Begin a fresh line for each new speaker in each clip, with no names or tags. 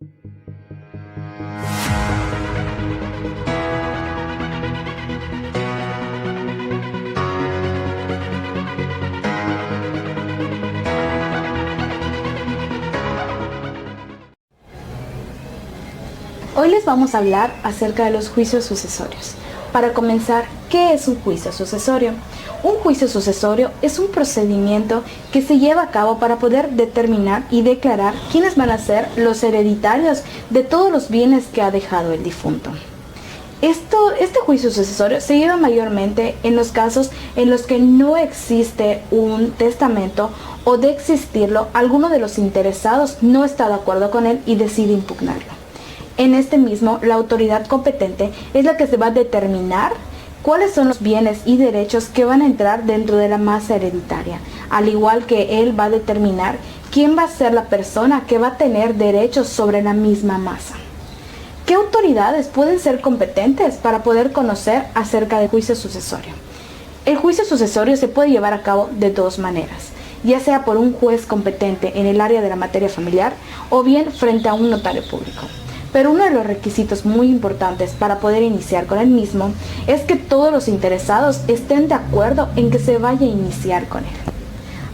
Hoy les vamos a hablar acerca de los juicios sucesorios. Para comenzar, ¿qué es un juicio sucesorio? Un juicio sucesorio es un procedimiento que se lleva a cabo para poder determinar y declarar quiénes van a ser los hereditarios de todos los bienes que ha dejado el difunto. Este juicio sucesorio se lleva mayormente en los casos en los que no existe un testamento o de existirlo, alguno de los interesados no está de acuerdo con él y decide impugnarlo. En este mismo, la autoridad competente es la que se va a determinar cuáles son los bienes y derechos que van a entrar dentro de la masa hereditaria, al igual que él va a determinar quién va a ser la persona que va a tener derechos sobre la misma masa. ¿Qué autoridades pueden ser competentes para poder conocer acerca del juicio sucesorio? El juicio sucesorio se puede llevar a cabo de dos maneras, ya sea por un juez competente en el área de la materia familiar o bien frente a un notario público. Pero uno de los requisitos muy importantes para poder iniciar con el mismo es que todos los interesados estén de acuerdo en que se vaya a iniciar con él.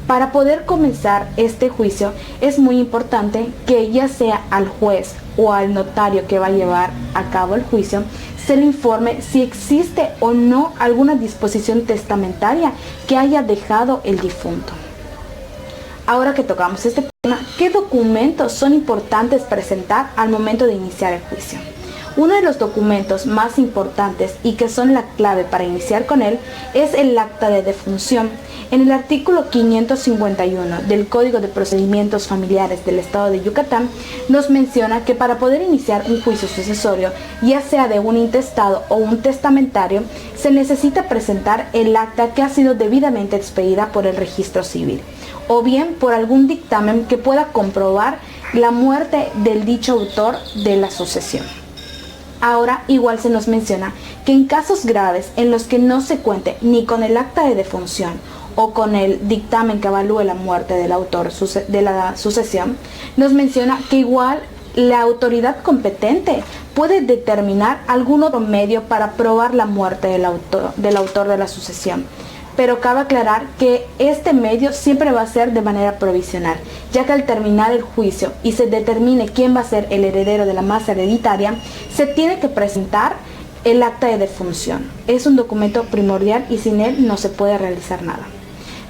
Para poder comenzar este juicio es muy importante que ya sea al juez o al notario que va a llevar a cabo el juicio se le informe si existe o no alguna disposición testamentaria que haya dejado el difunto. Ahora que tocamos este tema, ¿qué documentos son importantes presentar al momento de iniciar el juicio? Uno de los documentos más importantes y que son la clave para iniciar con él es el acta de defunción. En el artículo 551 del Código de Procedimientos Familiares del Estado de Yucatán nos menciona que para poder iniciar un juicio sucesorio, ya sea de un intestado o un testamentario, se necesita presentar el acta que ha sido debidamente expedida por el registro civil, o bien por algún dictamen que pueda comprobar la muerte del dicho autor de la sucesión. Ahora, igual se nos menciona que en casos graves en los que no se cuente ni con el acta de defunción o con el dictamen que evalúe la muerte del autor de la sucesión, nos menciona que igual la autoridad competente puede determinar algún otro medio para probar la muerte del autor de la sucesión. Pero cabe aclarar que este medio siempre va a ser de manera provisional, ya que al terminar el juicio y se determine quién va a ser el heredero de la masa hereditaria, se tiene que presentar el acta de defunción. Es un documento primordial y sin él no se puede realizar nada.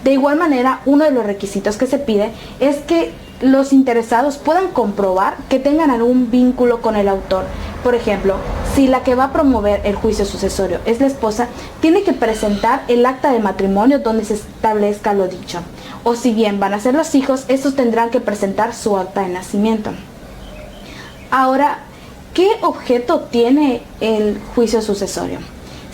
De igual manera, uno de los requisitos que se pide es que los interesados puedan comprobar que tengan algún vínculo con el autor. Por ejemplo, si la que va a promover el juicio sucesorio es la esposa, tiene que presentar el acta de matrimonio donde se establezca lo dicho. O si bien van a ser los hijos, estos tendrán que presentar su acta de nacimiento. Ahora, ¿qué objeto tiene el juicio sucesorio?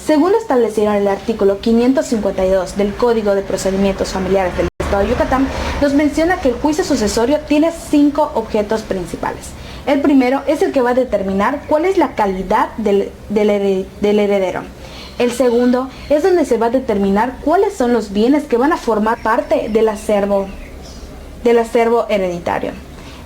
Según lo establecido en el artículo 552 del Código de Procedimientos Familiares del Estado de Yucatán, nos menciona que el juicio sucesorio tiene 5 objetos principales. El primero es el que va a determinar cuál es la calidad del heredero. El segundo es donde se va a determinar cuáles son los bienes que van a formar parte del acervo hereditario.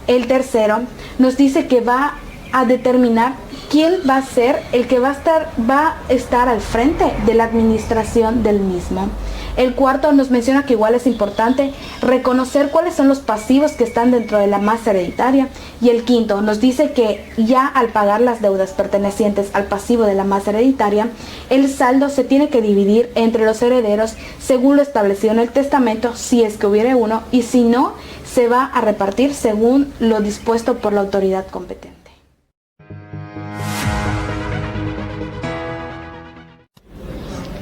El tercero nos dice que va a determinar quién va a ser el que va a estar al frente de la administración del mismo. El cuarto nos menciona que igual es importante reconocer cuáles son los pasivos que están dentro de la masa hereditaria. Y el quinto nos dice que ya al pagar las deudas pertenecientes al pasivo de la masa hereditaria, el saldo se tiene que dividir entre los herederos según lo establecido en el testamento, si es que hubiere uno, y si no, se va a repartir según lo dispuesto por la autoridad competente.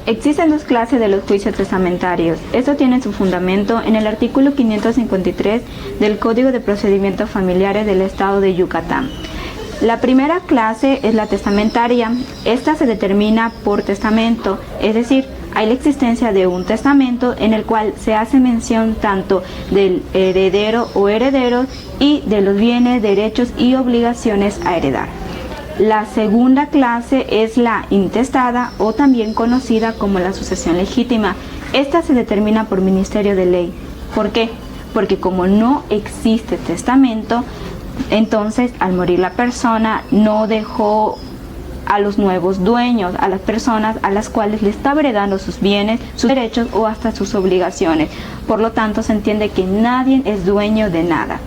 Existen dos clases de los juicios testamentarios. Esto tiene su fundamento en el artículo 553 del Código de Procedimientos Familiares del Estado de Yucatán. La primera clase es la testamentaria. Esta se determina por testamento, es decir, hay la existencia de un testamento en el cual se hace mención tanto del heredero o herederos y de los bienes, derechos y obligaciones a heredar. La segunda clase es la intestada o también conocida como la sucesión legítima. Esta se determina por ministerio de ley. ¿Por qué? Porque como no existe testamento, Entonces, al morir la persona, no dejó a los nuevos dueños, a las personas a las cuales le estaba heredando sus bienes, sus derechos o hasta sus obligaciones. Por lo tanto, se entiende que nadie es dueño de nada.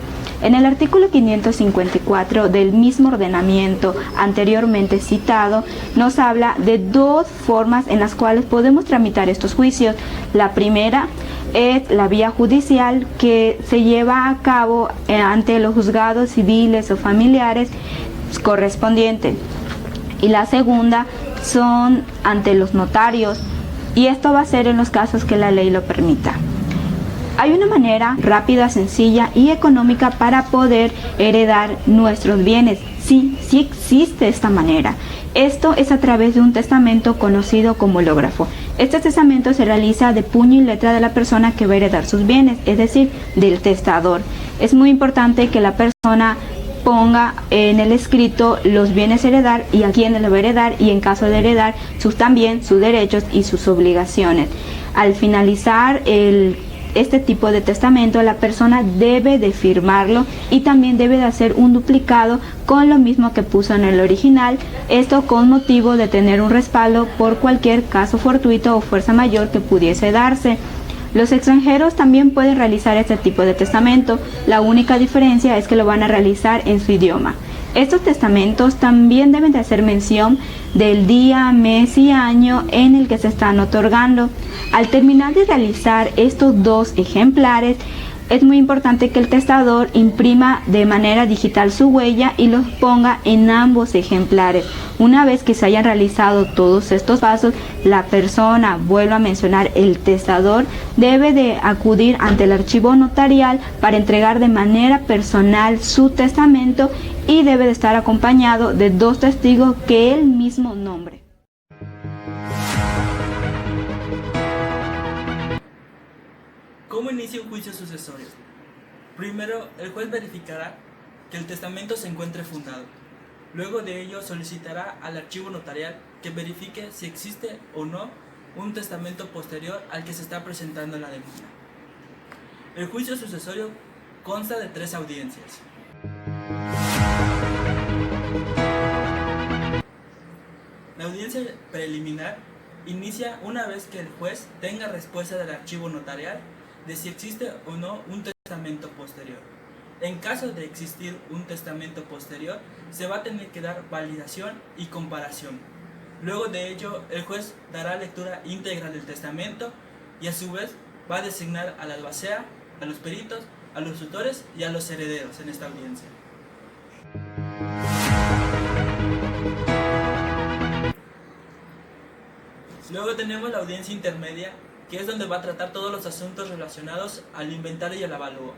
En el artículo 554 del mismo ordenamiento anteriormente citado, nos habla de dos formas en las cuales podemos tramitar estos juicios. La primera es la vía judicial, que se lleva a cabo ante los juzgados civiles o familiares correspondientes. Y la segunda son ante los notarios, y esto va a ser en los casos que la ley lo permita. Hay una manera rápida, sencilla y económica para poder heredar nuestros bienes. Sí existe esta manera. Esto es a través de un testamento conocido como hológrafo. Este testamento se realiza de puño y letra de la persona que va a heredar sus bienes, es decir, del testador. Es muy importante que la persona ponga en el escrito los bienes a heredar y a quién le va a heredar, y en caso de heredar también sus derechos y sus obligaciones. Al finalizar este tipo de testamento, la persona debe de firmarlo y también debe de hacer un duplicado con lo mismo que puso en el original, esto con motivo de tener un respaldo por cualquier caso fortuito o fuerza mayor que pudiese darse. Los extranjeros también pueden realizar este tipo de testamento, la única diferencia es que lo van a realizar en su idioma. Estos testamentos también deben de hacer mención del día, mes y año en el que se están otorgando. Al terminar de realizar estos dos ejemplares, es muy importante que el testador imprima de manera digital su huella y los ponga en ambos ejemplares. Una vez que se hayan realizado todos estos pasos, la persona, vuelvo a mencionar, el testador, debe de acudir ante el archivo notarial para entregar de manera personal su testamento y debe de estar acompañado de dos testigos que él mismo nombre.
¿Cómo inicia un juicio sucesorio? Primero, el juez verificará que el testamento se encuentre fundado. Luego de ello, solicitará al archivo notarial que verifique si existe o no un testamento posterior al que se está presentando la demanda. El juicio sucesorio consta de 3 audiencias. La audiencia preliminar inicia una vez que el juez tenga respuesta del archivo notarial de si existe o no un testamento posterior. En caso de existir un testamento posterior, se va a tener que dar validación y comparación. Luego de ello, el juez dará lectura íntegra del testamento y a su vez va a designar al albacea, a los peritos, a los tutores y a los herederos en esta audiencia. Luego tenemos la audiencia intermedia, que es donde va a tratar todos los asuntos relacionados al inventario y al avalúo.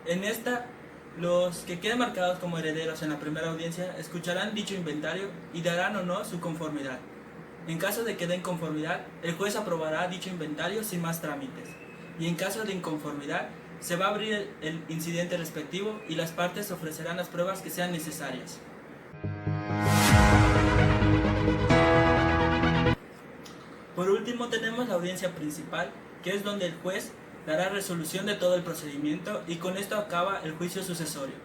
En esta, los que queden marcados como herederos en la primera audiencia escucharán dicho inventario y darán o no su conformidad. En caso de que den conformidad, el juez aprobará dicho inventario sin más trámites. Y en caso de inconformidad, se va a abrir el incidente respectivo y las partes ofrecerán las pruebas que sean necesarias. Por último tenemos la audiencia principal, que es donde el juez dará resolución de todo el procedimiento y con esto acaba el juicio sucesorio.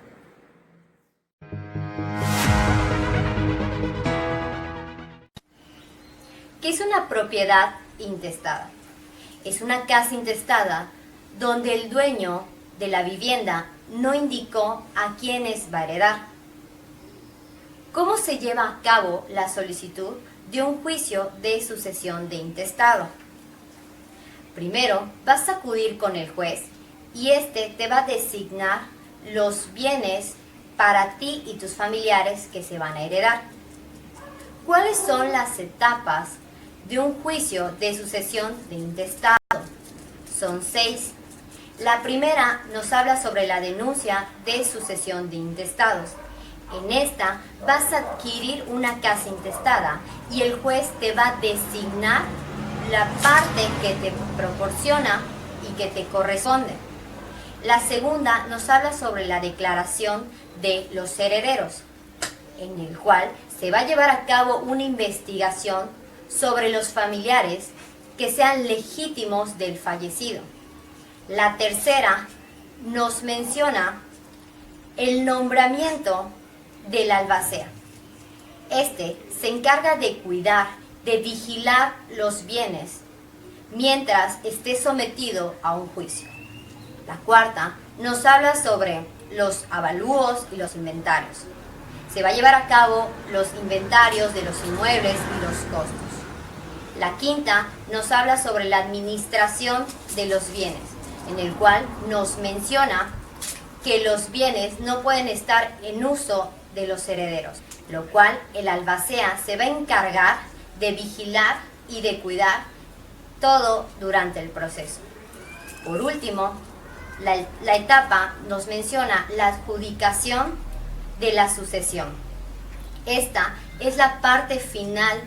¿Qué es una propiedad intestada? Es una casa intestada donde el dueño de la vivienda no indicó a quiénes va a heredar. ¿Cómo se lleva a cabo la solicitud de un juicio de sucesión de intestado? Primero, vas a acudir con el juez y este te va a designar los bienes para ti y tus familiares que se van a heredar. ¿Cuáles son las etapas de un juicio de sucesión de intestado? Son 6. La primera nos habla sobre la denuncia de sucesión de intestados. En esta vas a adquirir una casa intestada y el juez te va a designar la parte que te proporciona y que te corresponde. La segunda nos habla sobre la declaración de los herederos, en el cual se va a llevar a cabo una investigación sobre los familiares que sean legítimos del fallecido. La tercera nos menciona El nombramiento del albacea. Este se encarga de cuidar, de vigilar los bienes mientras esté sometido a un juicio. La cuarta nos habla sobre los avalúos y los inventarios. Se va a llevar a cabo los inventarios de los inmuebles y los costos. La quinta nos habla sobre la administración de los bienes, en el cual nos menciona que los bienes no pueden estar en uso de los herederos, lo cual el albacea se va a encargar de vigilar y de todo durante el proceso. Por último, la etapa nos menciona la adjudicación de la sucesión. Esta es la parte final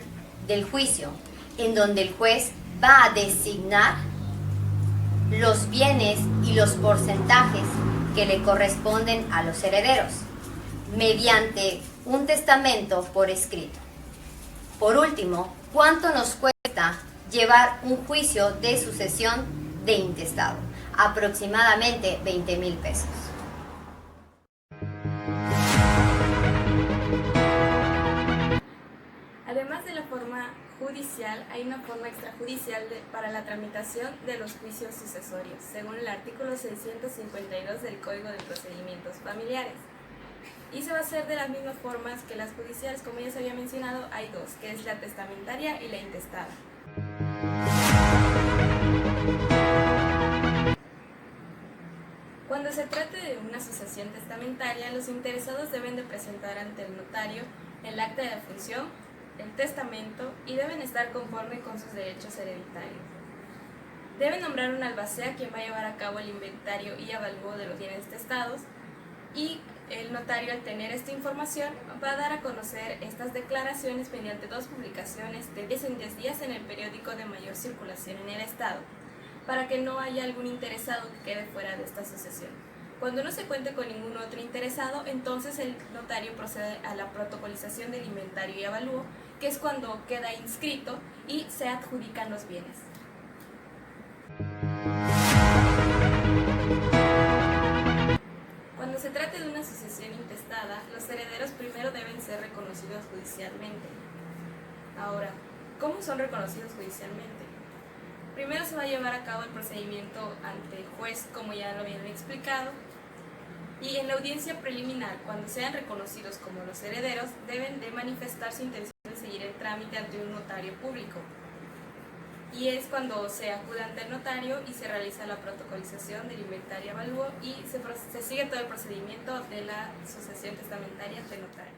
del juicio, en donde el juez va a designar los bienes y los porcentajes que le corresponden a los herederos, mediante un testamento por escrito. Por último, ¿cuánto nos cuesta llevar un juicio de sucesión de intestado? Aproximadamente 20,000 pesos.
Además de la forma judicial, hay una forma extrajudicial para la tramitación de los juicios sucesorios, según el artículo 652 del Código de Procedimientos Familiares. Y se va a hacer de las mismas formas que las judiciales, como ya se había mencionado, hay dos, que es la testamentaria y la intestada. Cuando se trate de una sucesión testamentaria, los interesados deben de presentar ante el notario el acta de función, el testamento y deben estar conforme con sus derechos hereditarios. Deben nombrar un albacea quien va a llevar a cabo el inventario y avalúo de los bienes testados, y el notario, al tener esta información, va a dar a conocer estas declaraciones mediante 2 publicaciones de 10 en 10 días en el periódico de mayor circulación en el estado, para que no haya algún interesado que quede fuera de esta sucesión. Cuando no se cuente con ningún otro interesado, entonces el notario procede a la protocolización del inventario y avalúo, que es cuando queda inscrito y se adjudican los bienes. Cuando se trate de una sucesión intestada, los herederos primero deben ser reconocidos judicialmente. Ahora, ¿cómo son reconocidos judicialmente? Primero se va a llevar a cabo el procedimiento ante el juez, como ya lo habían explicado, y en la audiencia preliminar, cuando sean reconocidos como los herederos, deben de manifestar su intención de seguir el trámite ante un notario público. Y es cuando se acude ante el notario y se realiza la protocolización del inventario avalúo y se sigue todo el procedimiento de la sucesión testamentaria ante el notario.